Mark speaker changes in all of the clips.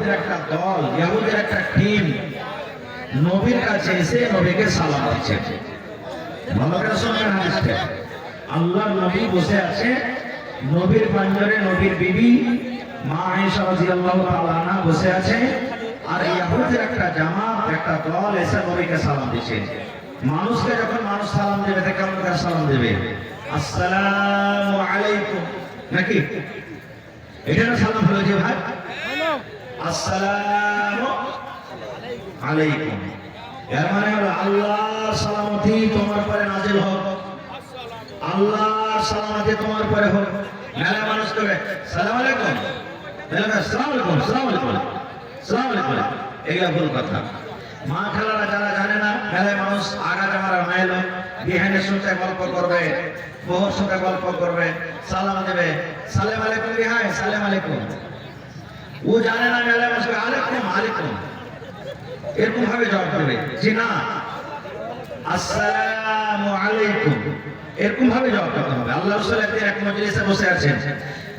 Speaker 1: ইয়াহুদের একটা দল, ইয়াহুদের একটা টিম নবীর কাছে এসে নবীকে সালাম দিচ্ছে। ভালো করে শুনবেন হাদিসটা। আল্লাহর নবী বসে আছে, নবীর পাঞ্জরে নবীর বিবি মা আয়েশা রাদিয়াল্লাহু তাআলা আনহা বসে আছে, আর ইয়াহুদের একটা জামাত, একটা দল এসে নবীকে সালাম দিচ্ছে। মানুষকে যখন মানুষ সালাম দেবে তাকে কেমন করে সালাম দেবে? আসসালামু আলাইকুম, নাকি? এটা না সালাম হলো যে ভাই, আসসালামু আলাইকুম, এর মানে হলো আল্লাহর সালামতি তোমার উপরে নাজিল হোক, আল্লাহর সালামতি তোমার উপরে হোক। মেলা মানুষ করে সালাম আলাইকুম, সালাম আলাইকুম, সালাম আলাইকুম, সালাম আলাইকুম, এগুলা ভুল কথা। মা খালারা যারা জানে না, মেলায় মানুষ আগা জামারা মায়ের বিহানের সাথে গল্প করবে, বউর সাথে গল্প করবে, সালাম দেবে, সালাম আলাইকুম বিহাই, সালাম আলাইকুম। ও জানে না মেলায় মানুষ আলাইকুম আলাইকুম এরকম ভাবে জবাব দেবে, জি না, আসসালামু আলাইকুম এরকম ভাবে জবাব দিতে হবে। আল্লাহ রাসূল একদিন এক মজলিসে বসে আছেন,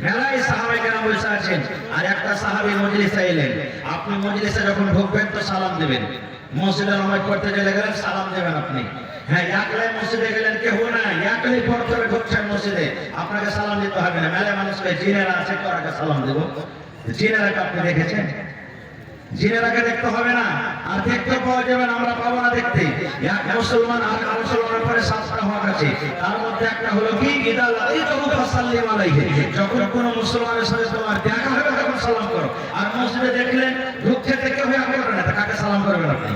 Speaker 1: মেলায় সাহাবায়ে কেরাম বসে আছেন, আর একটা সাহাবী মজলিসে এলেন। আপনি মজলিসে যখন ঢুকবেন তো সালাম দিবেন, মসজিদে নামাজ পড়তে গেলে গেলেন সালাম দেবেন আপনি। হ্যাঁ, একলাই মসজিদে গেলেন কেউ না, একলাই পড়তে ঢুকছেন মসজিদে, আপনাকে সালাম দিতে হবে না। মেলায় মানুষকে জিনেরা আছে, কাকে সালাম দেব? জিনেরাকে আপনি দেখেছেন? জিনেরাকে দেখতে হবে না, আর দেখতে পাওয়া যাবে না, আমরা পাবো না দেখতে। এক মুসলমান আর মুসলমানের পরে 7টা হক আছে, তার মধ্যে একটা হলো কি, ইদা লাকিতুহু ফাসাল্লিমু আলাইহি, যখন কোনো মুসলমানের সাথে তোমার দেখা হবে তখন সালাম করো। আর মসজিদে দেখলেন ঢুকতে থেকে হয়ে করবে না, কাকে সালাম করবেন আপনি?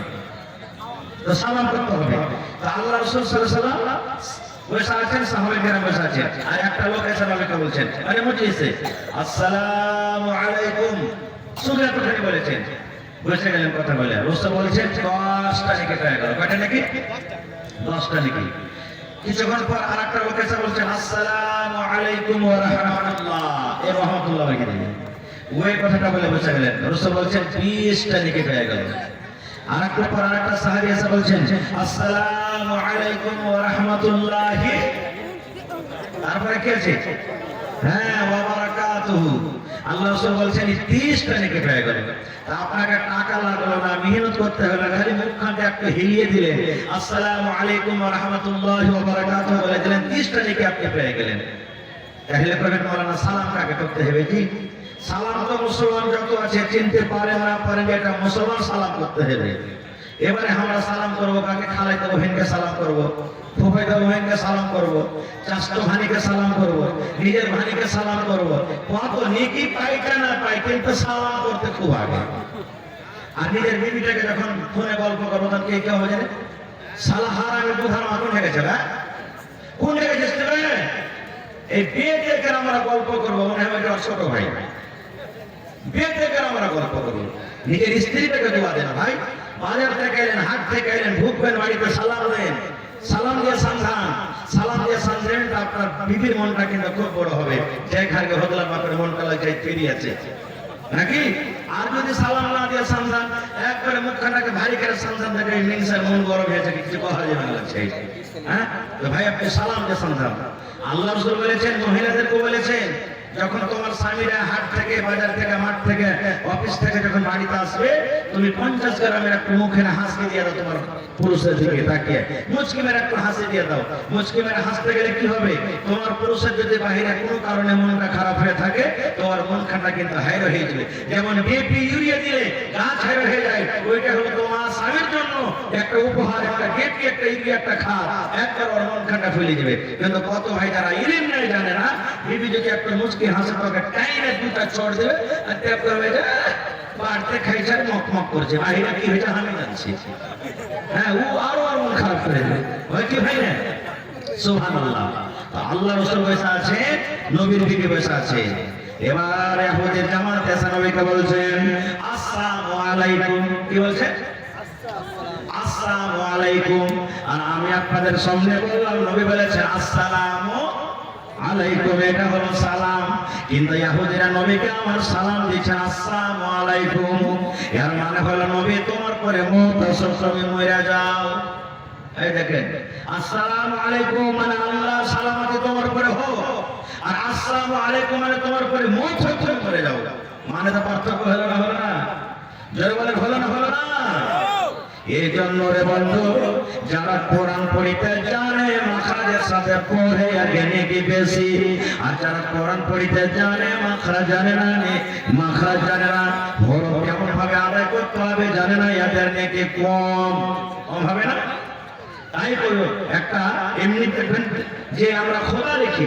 Speaker 1: তো সালাম করতে হবে। তো আল্লাহ রাসূল সাল্লাল্লাহু আলাইহি ওয়াসাল্লাম বসে আছেন, সাহাবায়ে কেরাম বসে আছেন, আর একটা লোক এসে নবীকে বলছেন, আরে মজলিসে আসসালামু আলাইকুম, শুধু এতখানি বলেছেন, বসে গেলেন কথা বলে। রাসূল বলেছেন 10টা নেকি পেয়ে গেল। কয়টা নাকি? 10টা নাকি। কিছুক্ষণ পর আরেকটা লোক এসে বলছেন আসসালামু আলাইকুম ওয়া রাহমাতুল্লাহ, এই রাহমাতুল্লাহ লিখে দিলেন। ওই কথাটা বলে বসে গেলেন। রাসূল বলছেন 20টা নেকি পেয়ে গেল। আরেকটা পর আরেকটা সাহাবী এসে বলছেন আসসালামু আলাইকুম ওয়া রাহমাতুল্লাহি, তারপরে কি আছে? হ্যাঁ, ওয়া বারাকাতুহু। আল্লাহ রাসূল বলছেন 30টা নেকি পেয়ে গেল। তা আপনাকে টাকা লাগলো না, মেহনত করতে হলো না, খালি মুখখানটা একটু হিলিয়ে দিলেন, আসসালামু আলাইকুম ওয়া রাহমাতুল্লাহি ওয়া বারাকাতুহু বলে দিলেন, 30টা নেকি আপনি পেয়ে গেলেন। তাহলে প্রফেট মাওলানা সালাম কাকে করতে হবে? জি, সালাম তো মুসলমান যত আছে, চিনতে পারে না পারে এটা মুসলমান সালাম করতে হবে। এবারে আমরা সালাম করবো কাকে? খালাইতে বহিনকে সালাম করবো, ফুফাইতে বহিনকে সালাম করবো, চাচতো ভানিকে সালাম করবো, নিজের ভানিকে সালাম করবো। কত নেকি পাইটা না পাই, কিন্তু সালাম করতে খুব আগে। আর নিজের বিবিটাকে যখন ফোনে গল্প করবো তখন কে কেউ জানে সালাহার আমি কোথাও কোন গেছে, হ্যাঁ কোন গেছে? এই বিয়ে থেকে আমরা গল্প করবো, মনে হয় ছোট ভাই, বিয়ে থেকে আমরা গল্প করবো। নিজের স্ত্রীটাকে দোয়া দেন ভাই, বাজার থেকে এলেন, হাট থেকে এলেন, ঢুকবেন বাড়িতে সালাম দেন, সালাম দিয়ে সান্ধান, সালাম দিয়ে সান্ধান, আপনার বিবির মনটা কিন্তু খুব বড় হবে। যে খারকে হদলা বাপের মনটা লাগে ফিরি আছে নাকি? আর যদি সালাম না দিয়ে সান্ধান, একবারে মুখখানটাকে ভারী করে সান্ধান দেখে মিনসার মন গরম হয়েছে, কিছু কথা যাবে না লাগছে। হ্যাঁ, তো ভাই আপনি সালাম দিয়ে সান্ধান। আল্লাহ রাসূল বলেছেন, মহিলাদেরকে বলেছেন, যখন তোমার স্বামীরা হাট থেকে, বাজার থেকে, মাঠ থেকে, অফিস থেকে যখন বাড়িতে আসবে, তুমি 50 গ্রামের একটা মুখে হাসি দিয়ে দাও তোমার পুরুষের দিকে তাকিয়ে, মুচকি মেরে একটা হাসি দিয়ে দাও। মুচকি মেরে হাসতে গেলে কি হবে? তোমার পুরুষের যদি বাহিরে কোনো কারণে মনটা খারাপ হয়ে থাকে, তোমার মনখানটা কিন্তু হাইরো হয়ে যাবে। যেমন বিপি ইউরিয়া দিলে গাছ হাইরো হয়ে যায়, ওইটা হলো তোমার স্বামীর জন্য একটা উপহার, একটা গিফট, একটা ইউরিয়া, একটা খাত, একবার ওর মনখানটা ফুলে যাবে। কিন্তু কত ভাই যারা ইলিম নেই, জানে না, বিবি যদি একটা মুচকি হাসে তোকে টাইনে দুটা চড় দেবে, আর তারপর হয়ে যায় বাড়তে খাইছে মকমক করছে, বাহিরে কি হয়েছে আমি জানছি। হ্যাঁ, ও আরো আর মন খারাপ করে দেবে, হয় কি ভাই না? সুবহানাল্লাহ। আল্লাহ রাসূল বসে আছে, নবীর বিবি বসে আছে। এবার ইহুদির জামাত এসে নবীকে বলছেন আসসালামু আলাইকুম। কি বলছেন? আসসালামু আলাইকুম। আর আমি আপনাদের সামনে বললাম, নবী বলেছেন আসসালামু আলাইকুম, এটা হলো সালাম। কিন্তু ইহুদিরা নবীকে আমার সালাম দিচ্ছে আসসালামু আলাইকুম, এর মানে হলো নবী তোমার পরে মওত আসর, তুমি মরে যাও। এই দেখেন, আসসালামু আলাইকুম মানে আল্লাহ সালামতি তোমার উপরে হোক, আর আসসালামু আলাইকুম মানে তোমার উপরে মওত হয়ে তুমি মরে যাও। মানে তো পার্থক্য হলো না, হলো না? জোরে বলেন হলো না হলো না? এই জন্য রে বন্ধু, যারা কোরআন পড়িতে জানে মাখরাজের সাথে পড়ে আগে নেকি বেশি, আর যারা কোরআন পড়িতে জানে মাখরাজ জানে না, মাখরাজ জানে না, হরফ কেমন ভাবে আদায় করতে হবে জানে না, এদের নেকি কম কম হবে না? তাই বলবো একটা এমনি দেখবেন যে আমরা খোদা লিখি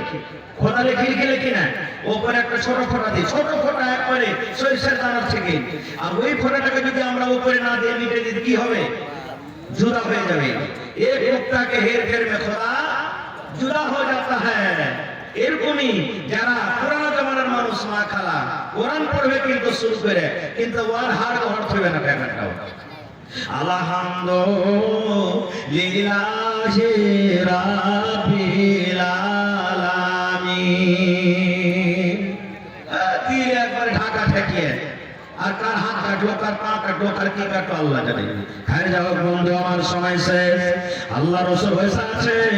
Speaker 1: লিখি না, ওপরে একটা ছোট ফোঁটা দিই, ছোট ফোঁটা একবারে সরিষার দানার থেকে, আর ওই ফোঁটাটাকে যদি আমরা উপরে না দিয়ে মিটে দিই কি হবে? जुदा हो जाए। एक नुक्ता के हेर फेर में खुदा जुदा हो जाता है। এরকমই যারা পুরানো জামানার মানুষ মা খালা কোরআন পড়বে কিন্তু শুরু করে, কিন্তু ওর হার অর্থ হবে না ব্যাপারটাও। আলহামদুলিল্লাহি রাব্বিল আলামিন। দিল একবার ঢাকা ঠেকিয়ে, আর কার হাত কাটলো, কার পা কাটলো, কার কি কাটলো আল্লাহ জানে। খায় যাও বন্ধু, আমার সময় শেষ। আল্লাহ রাসূল বসে আছেন,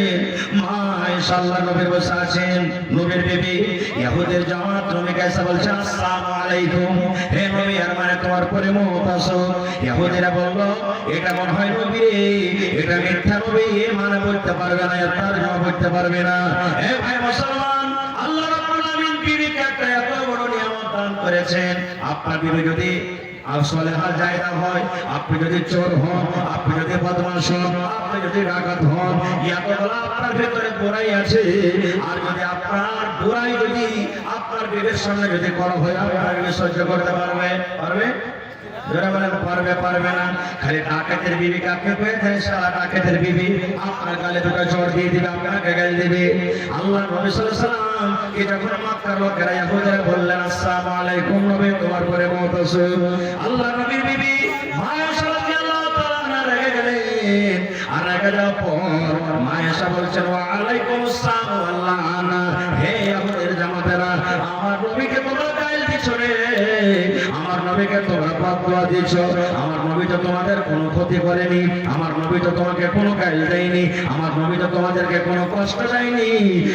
Speaker 1: মাশাআল্লাহ নবী বসে আছেন, নবীর বিবি ইহুদের জামাত নবীকে এসে বলছে আসসালামু আলাইকুম, হে নবী আর মানে তোমার পরে মত আসো। ইহুদিরা বলল এটা মনে হয় নবী রে, এটা মিথ্যা নবী, মানে বলতে পারবে না, তার জবাব বলতে পারবে না। হে ভাই মুসলমান, আল্লাহ রাব্বুল আলামিন বিবিকে একটা এত বড় নিয়ামত দান করেছেন। আপনার বিবি যদি সলেহা জায়গা হয়, আপনি যদি চোর হন, আপনি যদি বদমাশ হন, আপনি যদি ডাকাত হন, এতগুলো আপনার ভেতরে বুরাই আছে, আর যদি আপনার বুরাই যদি আপনার বিবির সামনে যদি করা হয়, আপনার বিবি সহ্য করতে পারবে? পারবে? যারা বলেন পারবে, পারবে না। খালি ডাকাতের বিবিকে আপনি পেয়েছেন, সারা ডাকাতের বিবি আপনার গালে দুটো চড় দিয়ে দিবে, আপনাকে গালি দিবে। আল্লাহ নবী সাল্লাল্লাহু আলাইহি ওয়াসাল্লাম কি যখন মক্কার লোকেরা ইহুদিরা বললেন আসসালামু আলাইকুম নবী তোমার পরে মত আসো, আল্লাহ নবীর বিবি আয়েশা রাদিয়াল্লাহু তাআলা আনহা রেগে গেলেন। আর রেগে যাওয়ার পর আয়েশা বলছেন ওয়া আলাইকুম আসসালাম ওয়া লাআনা, হে ইহুদের জামাতেরা আমার নবীকে তোমরা গালি দিছো রে, আমার নবীকে তোমরা বদদুয়া দিছো, আমার নবী তো তোমাদের কোনো ক্ষতি করেনি, আমার নবী তো তোমাকে কোনো গালি দেয়নি, আমার নবী তো তোমাদেরকে কোনো কষ্ট দেয়নি,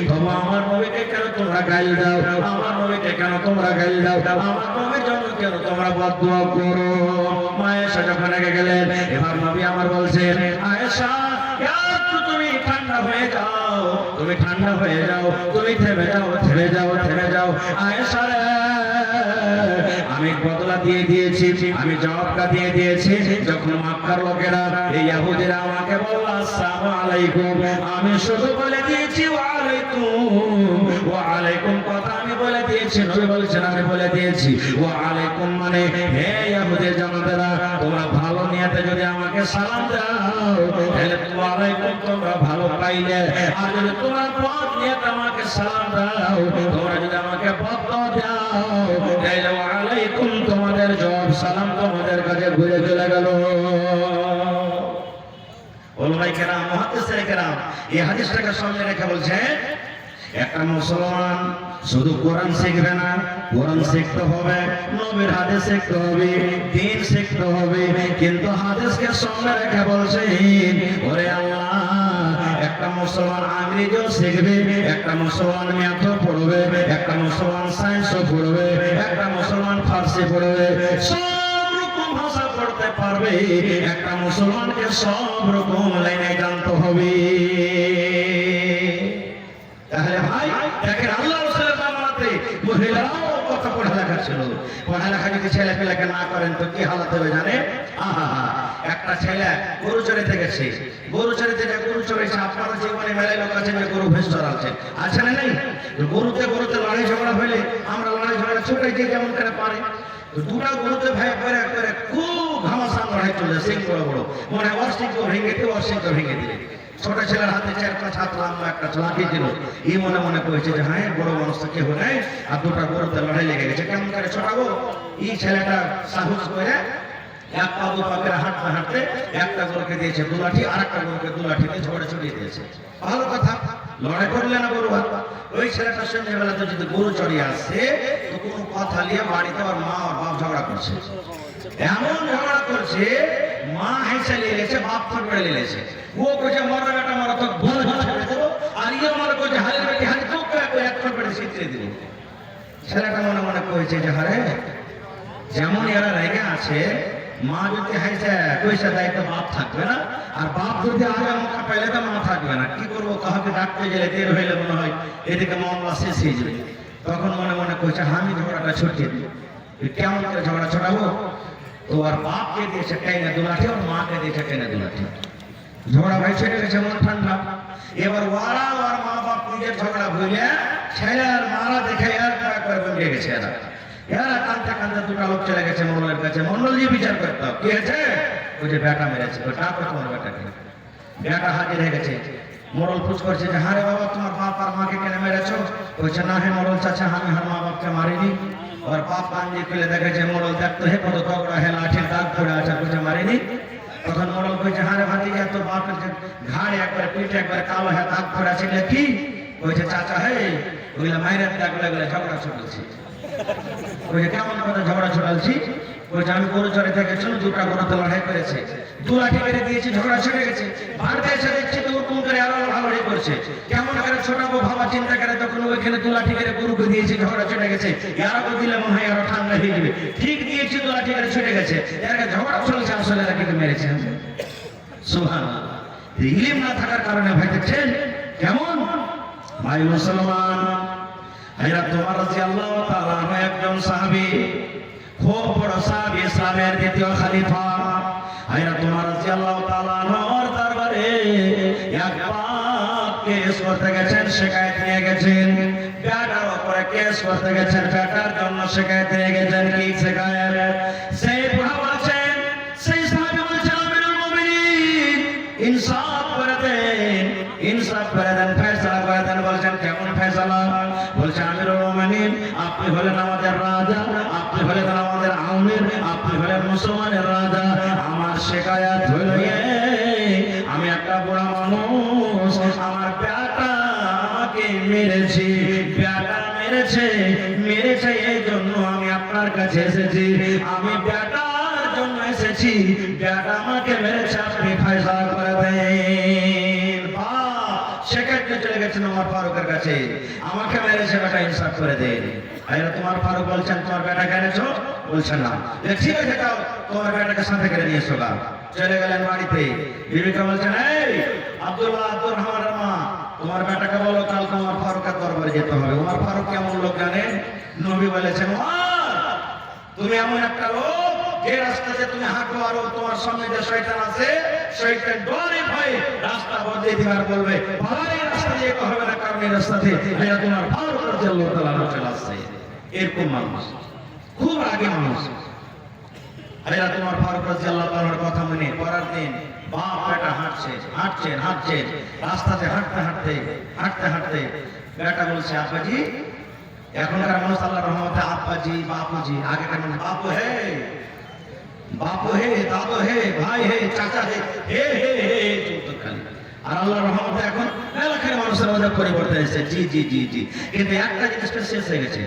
Speaker 1: তবু আমার নবীকে কেন তোমরা গালি দাও, আমার নবীকে কেন তোমরা গালি দাও, আমার নবীর জন্য কেন তোমরা বদদুয়া করো? আয়েশা যখন রেগে গেলেন, এবার নবী আমার বলছেন আয়েশা একটু তুমি ঠান্ডা হয়ে যাও, তুমি ঠান্ডা হয়ে যাও, তুমি থেমে যাও, থেমে যাও, থেমে যাও। আয়েশা আমি বদলা দিয়ে দিয়েছি, আমি জবাবটা দিয়ে দিয়েছি। যখন মক্কার লোকেরা এই ইহুদিরা আমাকে বলল আসসালামু আলাইকুম, আমি শুধু বলে দিয়েছি ওয়া আলাইকুম, ওয়া আলাইকুম কথা আমি বলে দিয়েছি। নবী বলছেন আমি বলে দিয়েছি ওয়া আলাইকুম মানে হে ইহুদের জামাতেরা তোমরা ভালো নিয়তে যদি আমাকে সালাম দাও তাহলে ওয়া আলাইকুম তোমরা ভালো পাইলে, আর যদি তোমরা বদ নিয়তে আমাকে সালাম দাও, তোমরা যদি আমাকে বদদুয়া দাও তাহলে ওয়া আলাইকুম তোমাদের জবাব সালাম তোমাদের কাছে ঘুরে চলে গেল। ওলামায়ে কেরাম, মুহাদ্দিসিনে কেরাম এই হাদিসটাকে সামনে রেখে বলছেন একটা মুসলমান শুধু কোরআন শিখবে না, কোরআন শিখতে হবে, নবীর হাদিস শিখতে হবে, দ্বীন শিখতে হবে, কিন্তু হাদিসকে সামনে রেখে বলছেন ওরে আল্লাহ একটা মুসলমান ইংরেজিও শিখবে, একটা মুসলমান ম্যাথও পড়বে, একটা মুসলমান সায়েন্সও পড়বে, একটা মুসলমান ফার্সি পড়বে, সব রকম ভাষা পড়তে পারবে। একটা মুসলমানকে সব রকম লাইনে জানতে হবে। তাহলে ভাই দেখেন আল্লাহ রাসূলের জামানাতে মহিলারাও কত পড়ালেখা ছিল। পড়ালেখা যদি ছেলে পেলেকে না করেন তো কি হালাত হবে জানে? একটা ছেলে গরু চড়াইতে গেছে, গরু চড়াইতে গিয়ে গরু চড়াইছে। আপনারা জীবনে মেলায় লোক আছে যে গরু ভেস চড়াচ্ছে, আছে না নেই? গরুতে গরুতে লড়াই ঝগড়া হইলে আমরা লড়াই ঝগড়া ছোটাই দিয়ে যেমন করে পারে, দুটা গরুতে ভাই করে করে খুব ঘামাসান লড়াই চলে, সিং বড় বড় মনে অর্শিক ভেঙে দিয়ে অর্শিক ভেঙে দিলে। ছোট ছেলের হাতে 4-5 হাত লম্বা একটা লাঠি দিল, এই মনে মনে করেছে যে হ্যাঁ বড় মানুষ তো কেউ নেই, আর দুটা গরুতে লড়াই লেগে গেছে, কেমন করে ছোটাবো? এই ছেলেটা সাহস করে এক পা দু পা করে হাঁটতে হাঁটতে একটা গরুকে দিয়েছে 2 লাঠি, আর একটা গরুকে 2 লাঠি দিয়ে ঝড়ে ছড়িয়ে দিয়েছে। ভালো কথা, লড়াই করলে না গরু হাত। ওই ছেলেটার সঙ্গে বেলাতে যদি গরু চড়িয়ে আসছে তো কোনো কথা নিয়ে বাড়িতে ওর মা আর বাপ ঝগড়া করছে, এমন ঝগড়া করছে মা হেসে লেগেছে, বাপ ফুটবল লেগেছে। ও কইছে মরা বেটা মরা তো ভুল ছেড়ে দেবো, আর ইয়ে মনে করছে হালের বেটি হালি চোখ করে এক ফুটবলে ছিটতে দিব। ছেলেটা মনে মনে কইছে যে হারে যেমন এরা রেগে আছে মা যদি হাইছে পয়সা দেয় তো বাপ থাকবে না, আর বাপ যদি আগে মৌকা পাইলে তো মা থাকবে না। কি করবো, কাহাকে ডাকতে গেলে দেরি হইলে মনে হয় এদিকে মামলা শেষ হয়ে যাবে। তখন মনে মনে কইছে আমি ঝগড়াটা ছড়িয়ে দিই। কেমন করে ঝগড়া ছড়াবো? তো আর বাপকে দিয়েছে টেনে দুলাঠি, আর মাকে দিয়েছে টেনে দুলাঠি। ঝগড়া ভাই ছেড়ে গেছে, মন ঠান্ডা। এবার ওরা আর মা বাপ নিজের ঝগড়া ভুলে ছেলে আর মারা দেখে আর করে বসে গেছে। এরা কান্দতে কান্দতে দুটা লোক চলে গেছে মন্ডলের কাছে। মন্ডল যে বিচার করতে কি হয়েছে? ওই যে বেটা মেরেছে, ওই ডাকো তোমার বেটাকে। বেটা হাজির হয়ে গেছে। মরল পুছ করছে যে হ্যাঁ রে বাবা, তোমার বাপ আর মাকে কেন মেরেছো? বলছে না হে মরল চাচা, আমি আর মা বাপকে মারিনি। और बाप कांदी खुले देखे जे मोड़ल देखते हे कत तगड़ा है लाठिर दाग पड़े আছে বুঝে মারিনি। তখন মোড়ল কইছে হারে ভাতিজা তো বাপের যে ঘাড়ে একবার পিঠে একবার কালো হয়ে দাগ পড়ে আছে কি? কইছে চাচা হে ওইলা মাইরের দাগ লাগলে ঝগড়া ছুটলছি। কইছে কেমন কথা ঝগড়া ছুটালছি? কইছে আমি গরু চড়ে থেকে ছিল, দুটা গরুতে লড়াই করেছে, দু লাঠি মেরে দিয়েছি, ঝগড়া ছুটে গেছে। ভারতে এসে দেখছি তো ওরকম করে আরো লড়াই করছে। কেমন করে ছোটাবো ভাবা চিন্তা করে তখন ওইখানে দু লাঠি মেরে গরুকে দিয়েছি, ঝগড়া ছুটে গেছে। ইয়ারাকে দিলে মনে হয় আরো ঠান্ডা হয়ে যাবে। ঠিক দিয়েছি, দু লাঠি মেরে ছুটে গেছে। এর ঝগড়া চলছে, আসলে এরা কিন্তু মেরেছে। সুবহানাল্লাহ। ইলম না থাকার কারণে ভাই দেখছেন কেমন? ভাই মুসলমান, হযরত ওমর রাদিয়াল্লাহু তাআলা আনহু একজন সাহাবী, খুব বড় সাহাবী, ইসলামের দ্বিতীয় খলিফা। হযরত ওমর রাদিয়াল্লাহু তাআলা আনহুর দরবারে একবার কেস করতে গেছেন, শিকায়েত নিয়ে গেছেন। বেটার উপরে কেস করতে গেছেন, বেটার জন্য শিকায়েত নিয়ে গেছেন। কি শিকায়েত? সেই বুড়া বলছেন, সেই সাহাবী বলছেন আমিরুল মুমিনিন ইনসাফ করে দেন, ইনসাফ করে দেন, ফয়সালা করে দেন। বলছেন কেমন ফয়সালা? বলছে আমিরুল মুমিনিন আপনি হলেন আমাদের রাজা, আপনি হলেন আমাদের আমির, আপনি হলেন মুসলমানের রাজা। আমার শিকায়াত হইল আমি একটা বুড়া মানুষ, আমার বেটাকে মেরেছি, বেটা মেরেছে এই জন্য আমি আপনার কাছে এসেছি। আমি বেটার জন্য এসেছি, বেটা আমাকে মেরেছে, আপনি ফয়সালা করে দেন। সেক্ষেত্রে চলে গেছেন ওমর ফারুকের কাছে, আমাকে মেরেছে, বেটা ইনসাফ করে দেন। হযরত ওমর ফারুক বলছেন তোমার বেটাকে এনেছো? বলছেন না। ঠিক আছে যাও তোমার বেটাকে সাথে করে নিয়ে এসো। চলে গেলেন বাড়িতে। বিবিকে বলছেন এই আব্দুল্লাহ আব্দুর রহমানের মা, তোমার বেটাকে বলো কাল ওমর ফারুকের দরবারে যেতে হবে। ওমর ফারুক কেমন লোক জানেন? নবী বলেছেন ওমর তুমি এমন একটা লোক যে রাস্তাতে তুমি হাঁটো আর তোমার সামনে যে শয়তান আছে, শয়তান ডরে ভয়ে রাস্তা বদলে দিবার বলবে ভাই রাস্তা দিয়ে হবে না, কারণ এই রাস্তাতে হযরত ওমর ফারুক রাদিয়াল্লাহু তাআলা চলে আসছে। এরকম মানুষ, খুব আগে মানুষ। হযরত ওমর ফারুক রাদিয়াল্লাহু তাআলার কথা মনে পরের দিন বাপ বেটা হাঁটছেন রাস্তাতে হাঁটতে বেটা বলছে আব্বাজি, এখনকার মানুষ আল্লাহর রহমতে আব্বাজি বাপুজি, আগেকার মানুষ বাপু হে দাদু হে ভাই হে চাচা হে হে হে চলতো খালি। আর আল্লাহর রহমতে এখন এলাকার মানুষের মধ্যে পরিবর্তন এসেছে। জি জি জি জি কিন্তু একটা জিনিসটা শেষ হয়ে গেছে।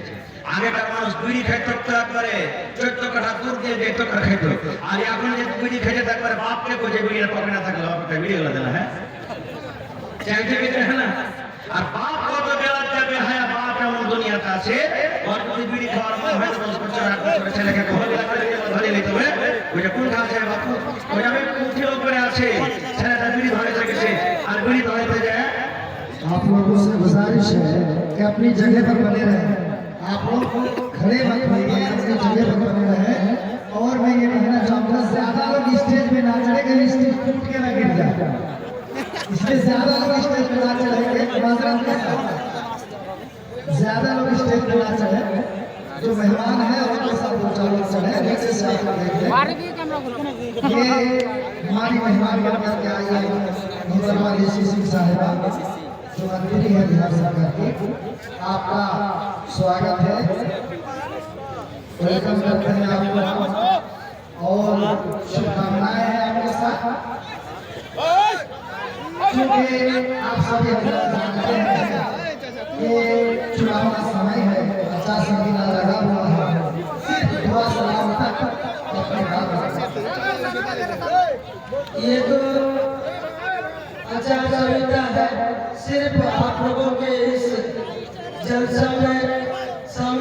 Speaker 1: আগেকার মানুষ বিড়ি খাইতো একবারে 14 কাঠা দূর দিয়ে যেত খাইতো, আর এখন যে বিড়ি খাইতে একবারে বাপকে কোজে বিড়ির পকেটে থাকলে বাপটা বিড়ি গেল দেনা। হ্যাঁ চাইতে গেছে না। আর বাপ কত বেলা যাবে, হ্যাঁ বাপ এমন দুনিয়াতে আছে ওর যদি বিড়ি খাওয়ার মনে হয় 10 বছর 8 বছরের ছেলেকে ধরে নিতে হবে। ওই যে কোন খাচ্ছে বাপু, ওই যাবে কুঠির উপরে আছে, ছেলেটা বিড়ি ধরে গেছে আর বিড়ি ধরতে যায়।
Speaker 2: आप लोगों से गुजारिश है कि अपनी जगह पर बने रहें, आप लोग खड़े मत होइए, अपनी जगह पर बने रहें। और मैं ये कहना चाहूँगा ज्यादा लोग स्टेज पे ना चढ़ेंगे, स्टेज टूट के ना गिर जाए, इसलिए ज्यादा लोग स्टेज पे ना चढ़ेंगे। माजरत के साथ ज्यादा लोग स्टेज पे ना चढ़े, जो मेहमान है उनके साथ दो चार लोग चढ़े। नीचे से आप लोग देखें, ये हमारी मेहमान बनकर के आई है मोहतरमा ऋषि सिंह साहिबा, जो मंत्री है बिहार सरकार की। आपका स्वागत है, वेलकम करते हैं आपको और शुभकामनाएं हैं आपके साथ। क्योंकि आप सभी जानते हैं कि चुनाव का समय है, 50 महीना लगा हुआ है, सिर्फ दुआ सलाम तक अपने काम ये तो अच्छा विदा है। सिर्फ आप लोगों के इस जलसा में